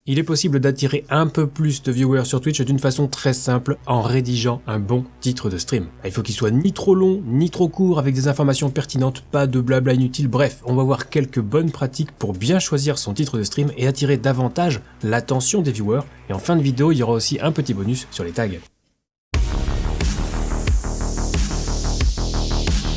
Il est possible d'attirer un peu plus de viewers sur Twitch d'une façon très simple en rédigeant un bon titre de stream. Il faut qu'il soit ni trop long, ni trop court, avec des informations pertinentes, pas de blabla inutile. Bref, on va voir quelques bonnes pratiques pour bien choisir son titre de stream et attirer davantage l'attention des viewers. Et en fin de vidéo, il y aura aussi un petit bonus sur les tags.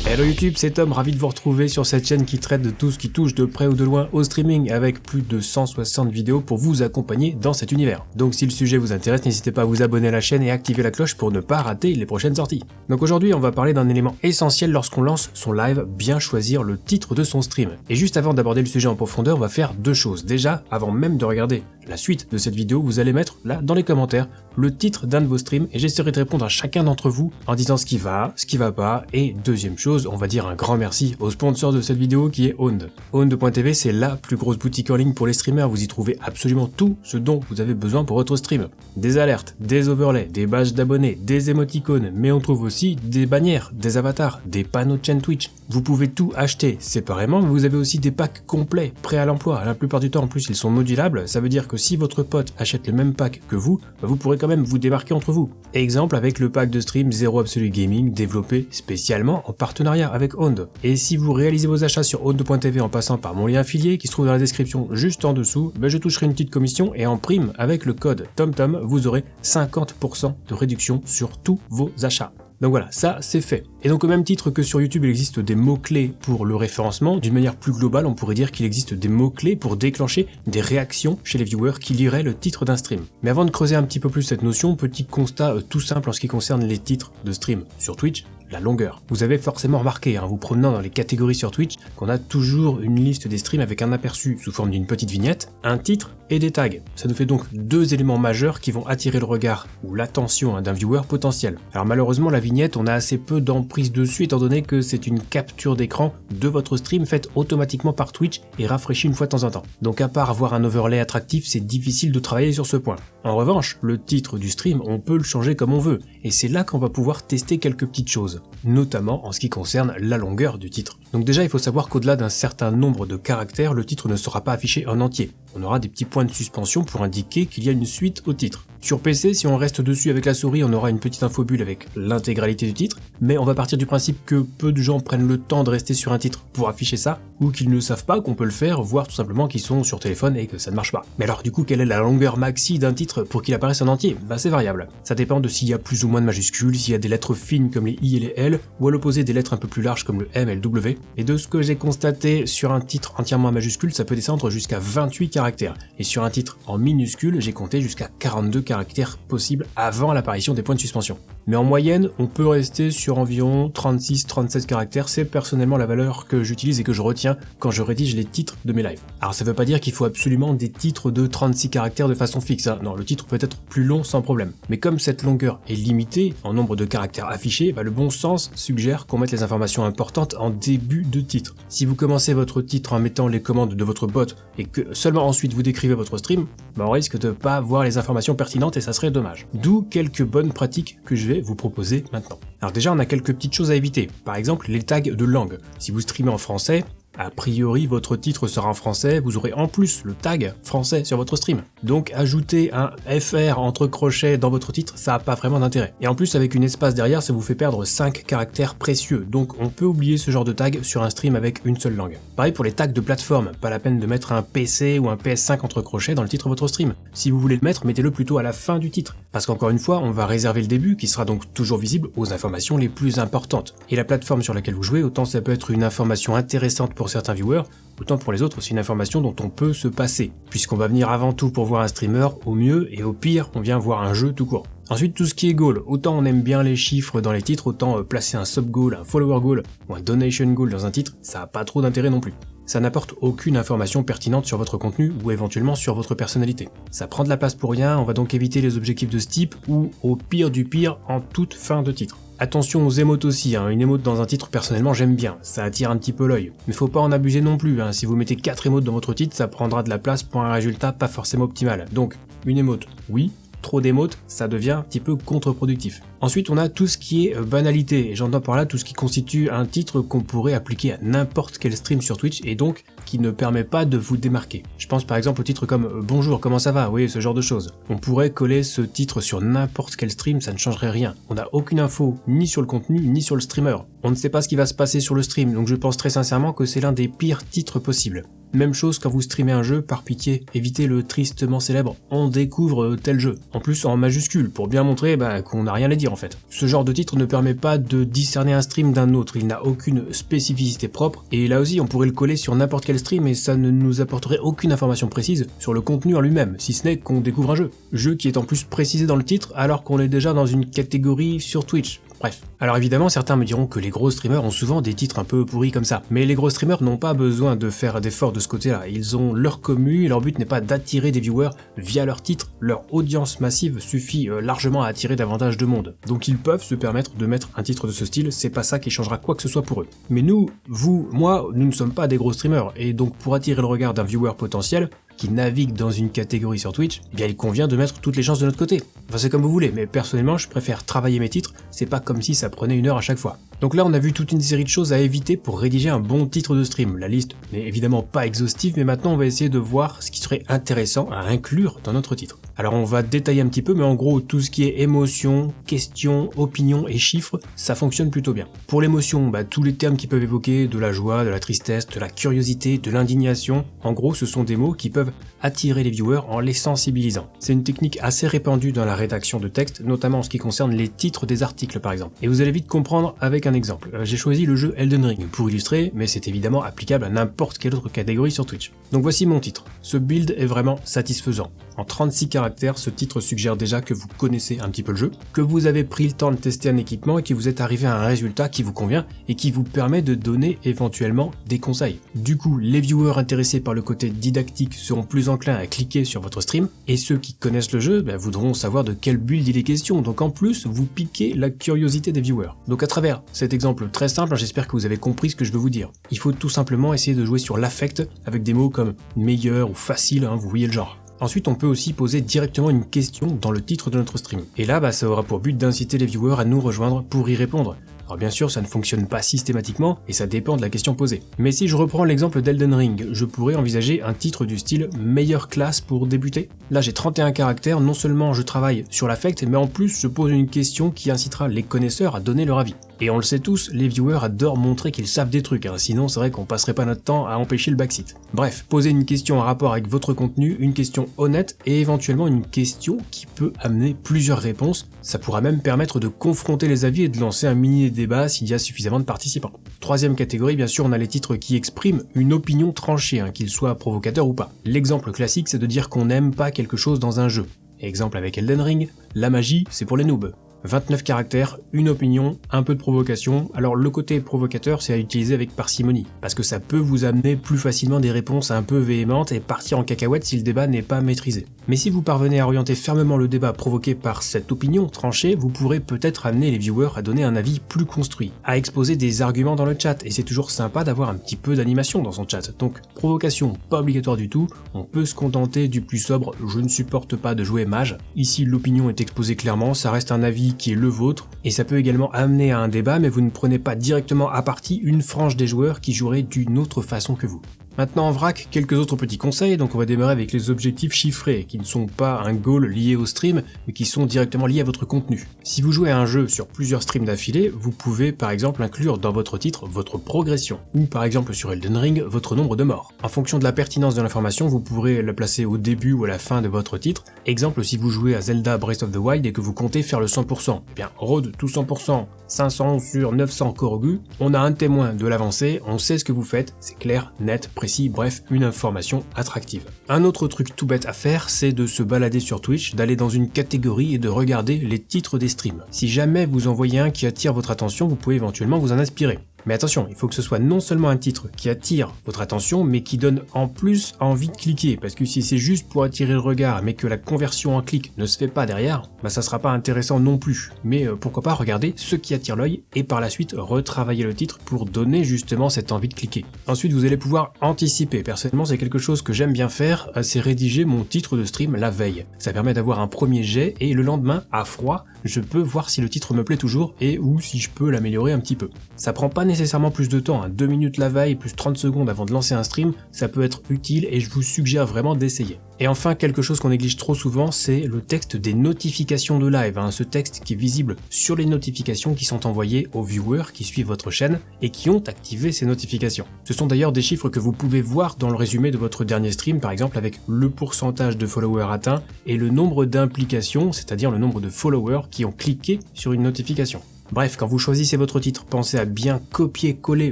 Hello YouTube, c'est Tom, ravi de vous retrouver sur cette chaîne qui traite de tout ce qui touche de près ou de loin au streaming avec plus de 160 vidéos pour vous accompagner dans cet univers. Donc si le sujet vous intéresse, n'hésitez pas à vous abonner à la chaîne et activer la cloche pour ne pas rater les prochaines sorties. Donc aujourd'hui, on va parler d'un élément essentiel lorsqu'on lance son live, bien choisir le titre de son stream. Et juste avant d'aborder le sujet en profondeur, on va faire deux choses. Déjà, avant même de regarder la suite de cette vidéo, vous allez mettre là dans les commentaires le titre d'un de vos streams et j'essaierai de répondre à chacun d'entre vous en disant ce qui va pas. Et deuxième chose, on va dire un grand merci au sponsor de cette vidéo qui est Owned. Owned.tv, c'est la plus grosse boutique en ligne pour les streamers. Vous y trouvez absolument tout ce dont vous avez besoin pour votre stream. Des alertes, des overlays, des badges d'abonnés, des émoticônes, mais on trouve aussi des bannières, des avatars, des panneaux de chaîne Twitch. Vous pouvez tout acheter séparément, mais vous avez aussi des packs complets, prêts à l'emploi. La plupart du temps, en plus, ils sont modulables. Ça veut dire que si votre pote achète le même pack que vous, vous pourrez quand même vous démarquer entre vous. Exemple avec le pack de stream Zero Absolute Gaming développé spécialement en partenariat avec Owned. Et si vous réalisez vos achats sur Owned.tv en passant par mon lien affilié qui se trouve dans la description juste en dessous, je toucherai une petite commission et en prime avec le code TOMTOM, vous aurez 50% de réduction sur tous vos achats. Donc voilà, ça c'est fait. Et donc au même titre que sur YouTube il existe des mots-clés pour le référencement, d'une manière plus globale on pourrait dire qu'il existe des mots-clés pour déclencher des réactions chez les viewers qui liraient le titre d'un stream. Mais avant de creuser un petit peu plus cette notion, petit constat tout simple en ce qui concerne les titres de stream sur Twitch, la longueur. Vous avez forcément remarqué, vous promenant dans les catégories sur Twitch, qu'on a toujours une liste des streams avec un aperçu sous forme d'une petite vignette, un titre et des tags. Ça nous fait donc deux éléments majeurs qui vont attirer le regard ou l'attention d'un viewer potentiel. Alors malheureusement la vignette, on a assez peu d'emprise dessus étant donné que c'est une capture d'écran de votre stream faite automatiquement par Twitch et rafraîchie une fois de temps en temps. Donc à part avoir un overlay attractif, c'est difficile de travailler sur ce point. En revanche, le titre du stream, on peut le changer comme on veut, et c'est là qu'on va pouvoir tester quelques petites choses, notamment en ce qui concerne la longueur du titre. Donc déjà, il faut savoir qu'au-delà d'un certain nombre de caractères, le titre ne sera pas affiché en entier. On aura des petits points de suspension pour indiquer qu'il y a une suite au titre. Sur PC, si on reste dessus avec la souris, on aura une petite infobulle avec l'intégralité du titre, mais on va partir du principe que peu de gens prennent le temps de rester sur un titre pour afficher ça, ou qu'ils ne savent pas qu'on peut le faire, voire tout simplement qu'ils sont sur téléphone et que ça ne marche pas. Mais alors du coup, quelle est la longueur maxi d'un titre pour qu'il apparaisse en entier ? C'est variable. Ça dépend de s'il y a plus ou moins de majuscules, s'il y a des lettres fines comme les I et les L, ou à l'opposé des lettres un peu plus larges comme le M et le W. Et de ce que j'ai constaté, sur un titre entièrement en majuscule, ça peut descendre jusqu'à 28 caractères. Et sur un titre en minuscule, j'ai compté jusqu'à 42 caractères possibles avant l'apparition des points de suspension. Mais en moyenne, on peut rester sur environ 36-37 caractères, c'est personnellement la valeur que j'utilise et que je retiens quand je rédige les titres de mes lives. Alors ça veut pas dire qu'il faut absolument des titres de 36 caractères de façon fixe, non, le titre peut être plus long sans problème. Mais comme cette longueur est limitée en nombre de caractères affichés, le bon sens suggère qu'on mette les informations importantes en début de titre. Si vous commencez votre titre en mettant les commandes de votre bot et que seulement ensuite vous décrivez votre stream, on risque de pas voir les informations pertinentes et ça serait dommage. D'où quelques bonnes pratiques que je vais vous proposer maintenant. Alors déjà, on a quelques petites choses à éviter. Par exemple, les tags de langue. Si vous streamez en français, a priori, votre titre sera en français, vous aurez en plus le tag français sur votre stream. Donc ajouter un FR entre crochets dans votre titre, ça n'a pas vraiment d'intérêt. Et en plus, avec une espace derrière, ça vous fait perdre 5 caractères précieux. Donc on peut oublier ce genre de tag sur un stream avec une seule langue. Pareil pour les tags de plateforme, pas la peine de mettre un PC ou un PS5 entre crochets dans le titre de votre stream. Si vous voulez le mettre, mettez-le plutôt à la fin du titre. Parce qu'encore une fois, on va réserver le début, qui sera donc toujours visible, aux informations les plus importantes. Et la plateforme sur laquelle vous jouez, autant ça peut être une information intéressante pour certains viewers, autant pour les autres c'est une information dont on peut se passer, puisqu'on va venir avant tout pour voir un streamer au mieux, et au pire on vient voir un jeu tout court. Ensuite, tout ce qui est goal, autant on aime bien les chiffres dans les titres, autant placer un sub goal, un follower goal ou un donation goal dans un titre, ça n'a pas trop d'intérêt non plus. Ça n'apporte aucune information pertinente sur votre contenu ou éventuellement sur votre personnalité. Ça prend de la place pour rien, on va donc éviter les objectifs de ce type ou au pire du pire en toute fin de titre. Attention aux émotes aussi, une émote dans un titre personnellement j'aime bien, ça attire un petit peu l'œil. Mais faut pas en abuser non plus, si vous mettez 4 émotes dans votre titre, ça prendra de la place pour un résultat pas forcément optimal. Donc, une émote, oui, trop d'émotes, ça devient un petit peu contre-productif. Ensuite, on a tout ce qui est banalité, et j'entends par là tout ce qui constitue un titre qu'on pourrait appliquer à n'importe quel stream sur Twitch, et donc qui ne permet pas de vous démarquer. Je pense par exemple au titre comme « Bonjour, comment ça va ?» Oui, ce genre de choses. On pourrait coller ce titre sur n'importe quel stream, ça ne changerait rien. On n'a aucune info, ni sur le contenu, ni sur le streamer. On ne sait pas ce qui va se passer sur le stream, donc je pense très sincèrement que c'est l'un des pires titres possibles. Même chose quand vous streamez un jeu, par pitié, évitez le tristement célèbre « On découvre tel jeu ». En plus en majuscule, pour bien montrer qu'on n'a rien à dire en fait. Ce genre de titre ne permet pas de discerner un stream d'un autre, il n'a aucune spécificité propre, et là aussi on pourrait le coller sur n'importe quel stream et ça ne nous apporterait aucune information précise sur le contenu en lui-même, si ce n'est qu'on découvre un jeu. Jeu qui est en plus précisé dans le titre alors qu'on est déjà dans une catégorie sur Twitch. Bref. Alors évidemment, certains me diront que les gros streamers ont souvent des titres un peu pourris comme ça. Mais les gros streamers n'ont pas besoin de faire d'efforts de ce côté-là. Ils ont leur commu et leur but n'est pas d'attirer des viewers via leur titre. Leur audience massive suffit largement à attirer davantage de monde. Donc ils peuvent se permettre de mettre un titre de ce style, c'est pas ça qui changera quoi que ce soit pour eux. Mais nous, vous, moi, nous ne sommes pas des gros streamers. Et donc pour attirer le regard d'un viewer potentiel, qui navigue dans une catégorie sur Twitch, eh bien il convient de mettre toutes les chances de notre côté. Enfin c'est comme vous voulez, mais personnellement je préfère travailler mes titres, c'est pas comme si ça prenait 1 heure à chaque fois. Donc là on a vu toute une série de choses à éviter pour rédiger un bon titre de stream. La liste n'est évidemment pas exhaustive, mais maintenant on va essayer de voir ce qui serait intéressant à inclure dans notre titre. Alors on va détailler un petit peu, mais en gros tout ce qui est émotion, questions, opinions et chiffres, ça fonctionne plutôt bien. Pour l'émotion, tous les termes qui peuvent évoquer de la joie, de la tristesse, de la curiosité, de l'indignation, en gros ce sont des mots qui peuvent attirer les viewers en les sensibilisant. C'est une technique assez répandue dans la rédaction de texte, notamment en ce qui concerne les titres des articles par exemple. Et vous allez vite comprendre avec un exemple. J'ai choisi le jeu Elden Ring pour illustrer, mais c'est évidemment applicable à n'importe quelle autre catégorie sur Twitch. Donc voici mon titre. Ce build est vraiment satisfaisant. En 36 caractères, ce titre suggère déjà que vous connaissez un petit peu le jeu, que vous avez pris le temps de tester un équipement et que vous êtes arrivé à un résultat qui vous convient et qui vous permet de donner éventuellement des conseils. Du coup, les viewers intéressés par le côté didactique seront plus enclins à cliquer sur votre stream, et ceux qui connaissent le jeu voudront savoir de quel build il est question, donc en plus, vous piquez la curiosité des viewers. Donc à travers cet exemple très simple, j'espère que vous avez compris ce que je veux vous dire. Il faut tout simplement essayer de jouer sur l'affect avec des mots comme meilleur ou facile, vous voyez le genre. Ensuite, on peut aussi poser directement une question dans le titre de notre stream. Et là, ça aura pour but d'inciter les viewers à nous rejoindre pour y répondre. Alors bien sûr, ça ne fonctionne pas systématiquement, et ça dépend de la question posée. Mais si je reprends l'exemple d'Elden Ring, je pourrais envisager un titre du style « Meilleure classe pour débuter ». Là j'ai 31 caractères, non seulement je travaille sur l'affect, mais en plus je pose une question qui incitera les connaisseurs à donner leur avis. Et on le sait tous, les viewers adorent montrer qu'ils savent des trucs, sinon c'est vrai qu'on passerait pas notre temps à empêcher le backseat. Bref, posez une question en rapport avec votre contenu, une question honnête, et éventuellement une question qui peut amener plusieurs réponses. Ça pourra même permettre de confronter les avis et de lancer un mini débat s'il y a suffisamment de participants. Troisième catégorie, bien sûr, on a les titres qui expriment une opinion tranchée, qu'ils soient provocateurs ou pas. L'exemple classique, c'est de dire qu'on n'aime pas quelque chose dans un jeu. Exemple avec Elden Ring, la magie, c'est pour les noobs. 29 caractères, une opinion, un peu de provocation. Alors le côté provocateur, c'est à utiliser avec parcimonie, parce que ça peut vous amener plus facilement des réponses un peu véhémentes et partir en cacahuète si le débat n'est pas maîtrisé. Mais si vous parvenez à orienter fermement le débat provoqué par cette opinion tranchée, vous pourrez peut-être amener les viewers à donner un avis plus construit, à exposer des arguments dans le chat, et c'est toujours sympa d'avoir un petit peu d'animation dans son chat. Donc provocation, pas obligatoire du tout, on peut se contenter du plus sobre « je ne supporte pas de jouer mage ». Ici l'opinion est exposée clairement, ça reste un avis qui est le vôtre, et ça peut également amener à un débat, mais vous ne prenez pas directement à partie une frange des joueurs qui joueraient d'une autre façon que vous. Maintenant en vrac, quelques autres petits conseils, donc on va démarrer avec les objectifs chiffrés, qui ne sont pas un goal lié au stream, mais qui sont directement liés à votre contenu. Si vous jouez à un jeu sur plusieurs streams d'affilée, vous pouvez par exemple inclure dans votre titre votre progression, ou par exemple sur Elden Ring, votre nombre de morts. En fonction de la pertinence de l'information, vous pourrez la placer au début ou à la fin de votre titre. Exemple, si vous jouez à Zelda Breath of the Wild et que vous comptez faire le 100%, eh bien road tout 100%, 500 sur 900 Korogu, on a un témoin de l'avancée, on sait ce que vous faites, c'est clair, net, précis, bref, une information attractive. Un autre truc tout bête à faire, c'est de se balader sur Twitch, d'aller dans une catégorie et de regarder les titres des streams. Si jamais vous en voyez un qui attire votre attention, vous pouvez éventuellement vous en inspirer. Mais attention, il faut que ce soit non seulement un titre qui attire votre attention, mais qui donne en plus envie de cliquer, parce que si c'est juste pour attirer le regard, mais que la conversion en clic ne se fait pas derrière, bah ça sera pas intéressant non plus. Mais pourquoi pas regarder ce qui attire l'œil, et par la suite retravailler le titre pour donner justement cette envie de cliquer. Ensuite, vous allez pouvoir anticiper. Personnellement, c'est quelque chose que j'aime bien faire, c'est rédiger mon titre de stream la veille. Ça permet d'avoir un premier jet, et le lendemain, à froid, je peux voir si le titre me plaît toujours, et ou si je peux l'améliorer un petit peu. Ça prend pas nécessairement plus de temps, 2 minutes la veille plus 30 secondes avant de lancer un stream, ça peut être utile et je vous suggère vraiment d'essayer. Et enfin, quelque chose qu'on néglige trop souvent, c'est le texte des notifications de live, ce texte qui est visible sur les notifications qui sont envoyées aux viewers qui suivent votre chaîne et qui ont activé ces notifications. Ce sont d'ailleurs des chiffres que vous pouvez voir dans le résumé de votre dernier stream, par exemple avec le pourcentage de followers atteints et le nombre d'implications, c'est-à-dire le nombre de followers qui ont cliqué sur une notification. Bref, quand vous choisissez votre titre, pensez à bien copier-coller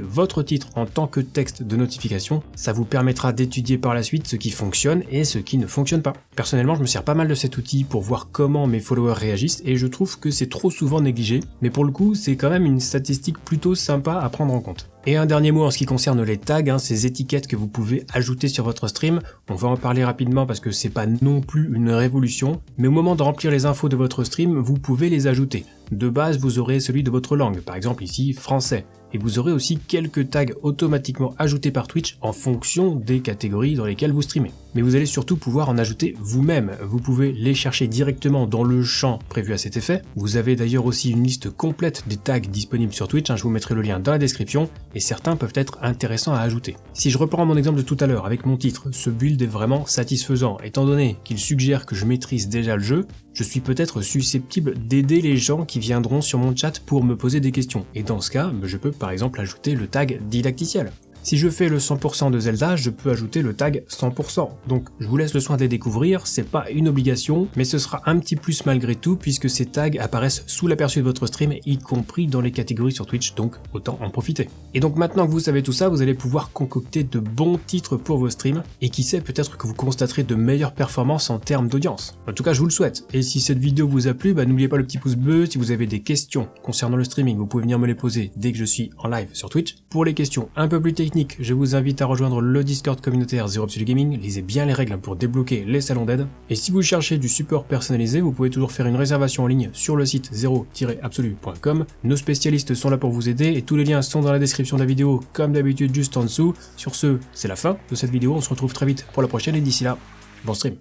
votre titre en tant que texte de notification, ça vous permettra d'étudier par la suite ce qui fonctionne et ce qui ne fonctionne pas. Personnellement, je me sers pas mal de cet outil pour voir comment mes followers réagissent et je trouve que c'est trop souvent négligé, mais pour le coup, c'est quand même une statistique plutôt sympa à prendre en compte. Et un dernier mot en ce qui concerne les tags, ces étiquettes que vous pouvez ajouter sur votre stream, on va en parler rapidement parce que c'est pas non plus une révolution, mais au moment de remplir les infos de votre stream, vous pouvez les ajouter. De base, vous aurez celui de votre langue, par exemple ici français, et vous aurez aussi quelques tags automatiquement ajoutés par Twitch en fonction des catégories dans lesquelles vous streamez. Mais vous allez surtout pouvoir en ajouter vous-même, vous pouvez les chercher directement dans le champ prévu à cet effet. Vous avez d'ailleurs aussi une liste complète des tags disponibles sur Twitch, je vous mettrai le lien dans la description, et certains peuvent être intéressants à ajouter. Si je reprends mon exemple de tout à l'heure avec mon titre, ce build est vraiment satisfaisant, étant donné qu'il suggère que je maîtrise déjà le jeu, je suis peut-être susceptible d'aider les gens qui viendront sur mon chat pour me poser des questions, et dans ce cas, je peux par exemple ajouter le tag didacticiel. Si je fais le 100% de Zelda, je peux ajouter le tag 100%. Donc je vous laisse le soin de les découvrir, c'est pas une obligation, mais ce sera un petit plus malgré tout puisque ces tags apparaissent sous l'aperçu de votre stream, y compris dans les catégories sur Twitch, donc autant en profiter. Et donc maintenant que vous savez tout ça, vous allez pouvoir concocter de bons titres pour vos streams, et qui sait, peut-être que vous constaterez de meilleures performances en termes d'audience. En tout cas, je vous le souhaite. Et si cette vidéo vous a plu, n'oubliez pas le petit pouce bleu. Si vous avez des questions concernant le streaming, vous pouvez venir me les poser dès que je suis en live sur Twitch. Pour les questions un peu plus techniques, je vous invite à rejoindre le Discord communautaire Zero Absolute Gaming, lisez bien les règles pour débloquer les salons d'aide. Et si vous cherchez du support personnalisé, vous pouvez toujours faire une réservation en ligne sur le site zero-absolu.com. Nos spécialistes sont là pour vous aider et tous les liens sont dans la description de la vidéo comme d'habitude juste en dessous. Sur ce, c'est la fin de cette vidéo, on se retrouve très vite pour la prochaine et d'ici là, bon stream.